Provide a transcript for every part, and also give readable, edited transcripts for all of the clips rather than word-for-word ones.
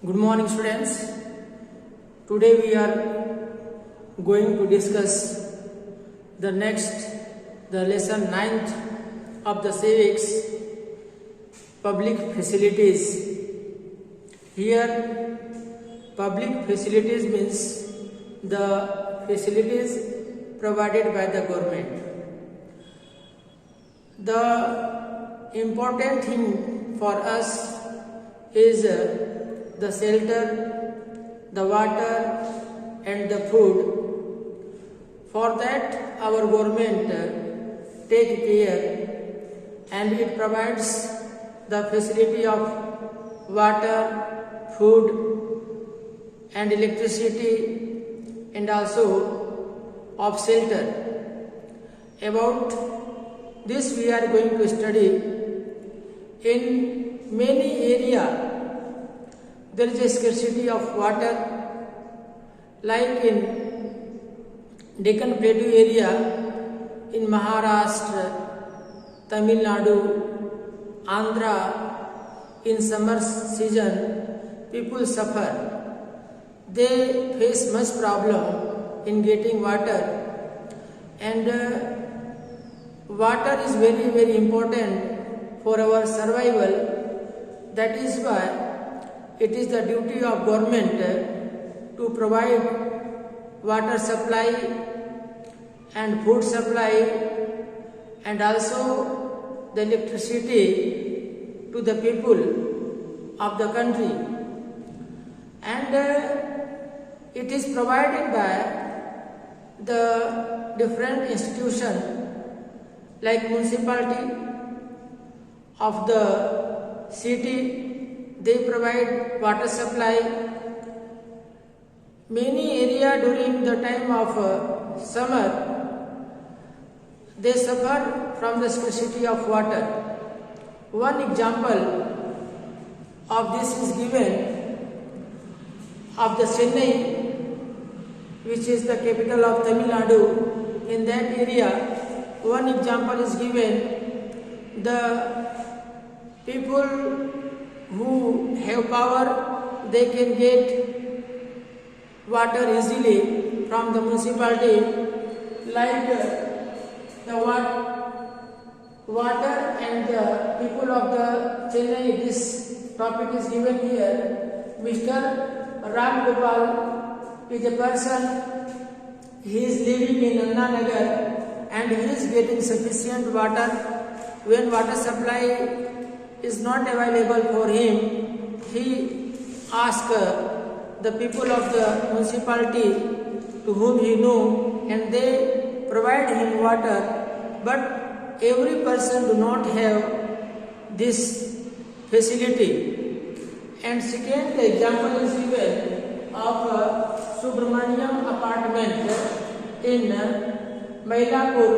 Good morning, students. Today we are going to discuss the lesson 9th of the civics, public facilities. Here, public facilities means the facilities provided by the government. The important thing for us is the shelter, the water and the food. For that our government take care and it provides the facility of water, food and electricity and also of shelter. About this we are going to study. In many areas there is a scarcity of water, like in Deccan Plateau area, in Maharashtra, Tamil Nadu, Andhra. In summer season, people suffer. They face much problem in getting water, and water is very, very important for our survival. That is why it is the duty of government to provide water supply and food supply and also the electricity to the people of the country. And it is provided by the different institutions like municipality of the city. They provide water supply. Many areas during the time of summer, they suffer from the scarcity of water. One example of this is given of the Chennai, which is the capital of Tamil Nadu. In that area, one example is given. The people who have power, they can get water easily from the municipality, like the water and the people of the Chennai. This topic is given here. Mr. Ram Gopal is a person, he is living in Anna Nagar and he is getting sufficient water. When water supply is not available for him, he asks the people of the municipality to whom he knew, and they provide him water. But every person do not have this facility. And second example is given of Subramaniam apartment in Mailapur.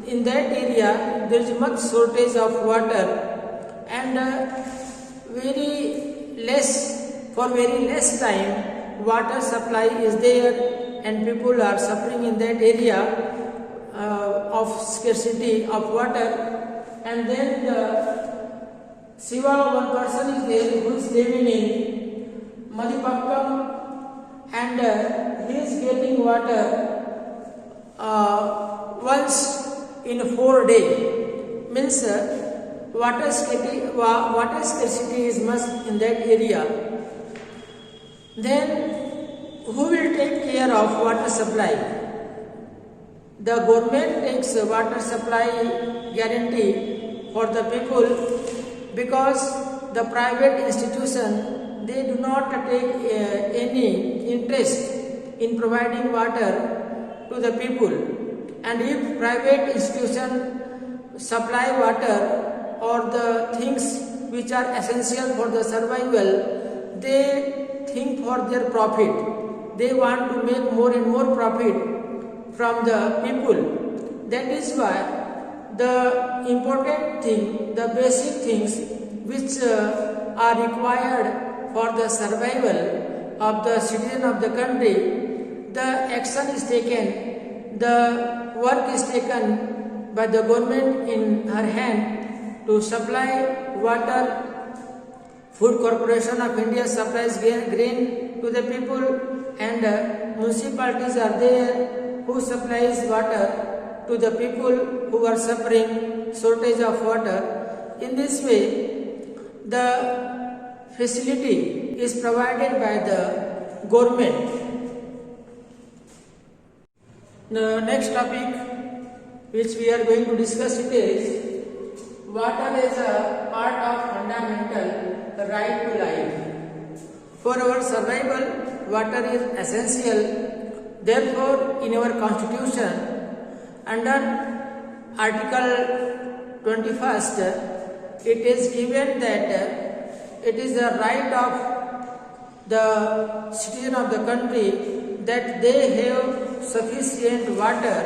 In that area there is much shortage of water, and for very less time water supply is there, and people are suffering in that area of scarcity of water. And then the Shiva, one person is there who is living in Madipakkam, and he is getting water once in 4 days. Means water scarcity is much in that area. Then who will take care of water supply? The government takes water supply guarantee for the people, because the private institution, they do not take any interest in providing water to the people. And if private institution supply water or the things which are essential for the survival, they think for their profit. They want to make more and more profit from the people. That is why the important thing, the basic things which are required for the survival of the citizen of the country, the action is taken, the work is taken by the government in her hand to supply water, Food Corporation of India supplies grain to the people, and municipalities are there who supplies water to the people who are suffering shortage of water. In this way, the facility is provided by the government. The next topic which we are going to discuss it is water is a part of fundamental right to life. For our survival, water is essential. Therefore, in our constitution, under Article 21st, it is given that it is the right of the citizen of the country that they have sufficient water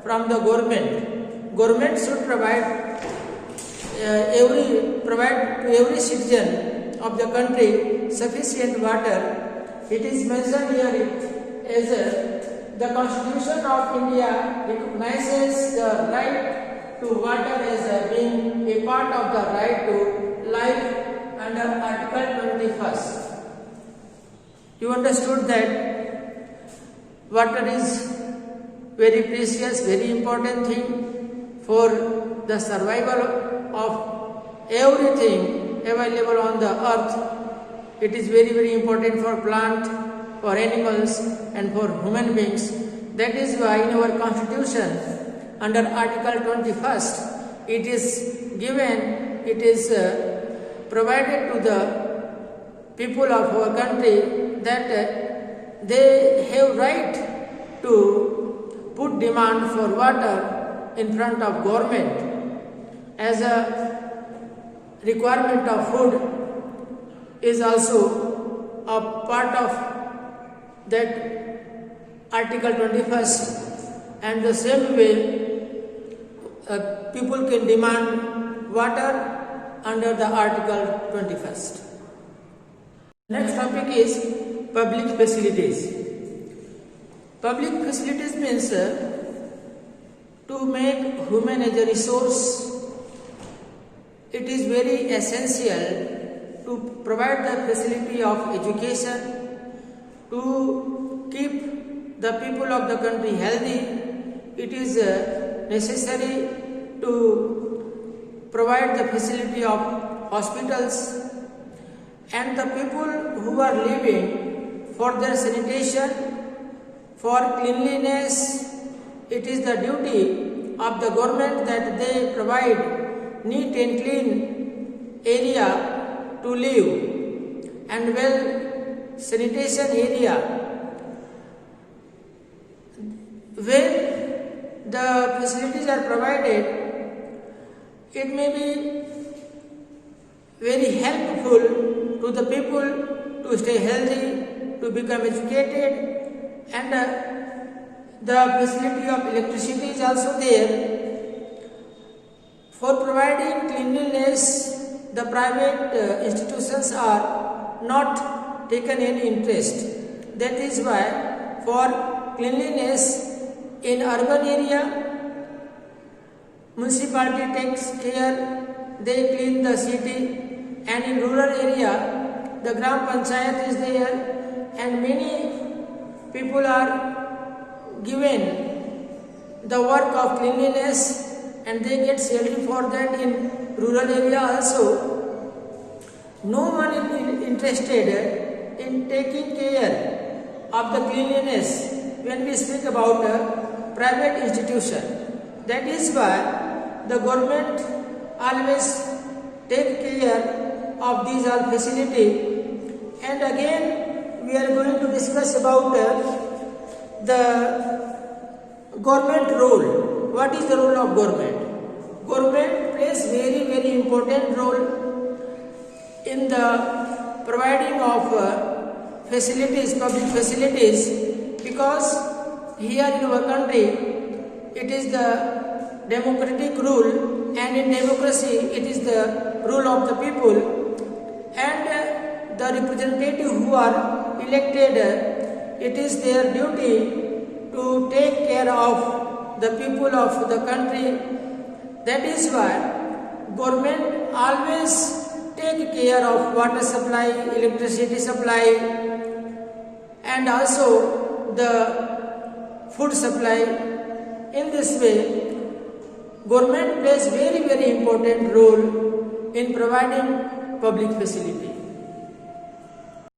from the government. Government should provide to every citizen of the country sufficient water. It is mentioned here as the Constitution of India recognizes the right to water as being a part of the right to life under Article 21st. You understood that water is very precious, very important thing for the survival of everything available on the earth. It is very, very important for plant, for animals, and for human beings. That is why in our constitution, under Article 21st, it is given, it is provided to the people of our country that they have right to put demand for water in front of government as a requirement of food is also a part of that Article 21st, and the same way people can demand water under the Article 21st. Next topic is public facilities. Public facilities means to make human as a resource. It is very essential to provide the facility of education, to keep the people of the country healthy. It is necessary to provide the facility of hospitals, and the people who are living for their sanitation, for cleanliness. It is the duty of the government that they provide neat and clean area to live, and well sanitation area where the facilities are provided. It may be very helpful to the people to stay healthy, to become educated, and the facility of electricity is also there. For providing cleanliness, the private institutions are not taken any interest. That is why for cleanliness in urban area, municipality takes care, they clean the city, and in rural area the Gram Panchayat is there, and many people are given the work of cleanliness and they get salary for that. In rural area also, no one is interested in taking care of the cleanliness when we speak about a private institution. That is why the government always take care of these all facility. And again we are going to discuss about the government role. What is the role of government? Government plays very, very important role in the providing of facilities, public facilities, because here in our country it is the democratic rule, and in democracy it is the rule of the people, and the representative who are elected, it is their duty to take care of the people of the country. That is why government always take care of water supply, electricity supply, and also the food supply. In this way, government plays very important role in providing public facility.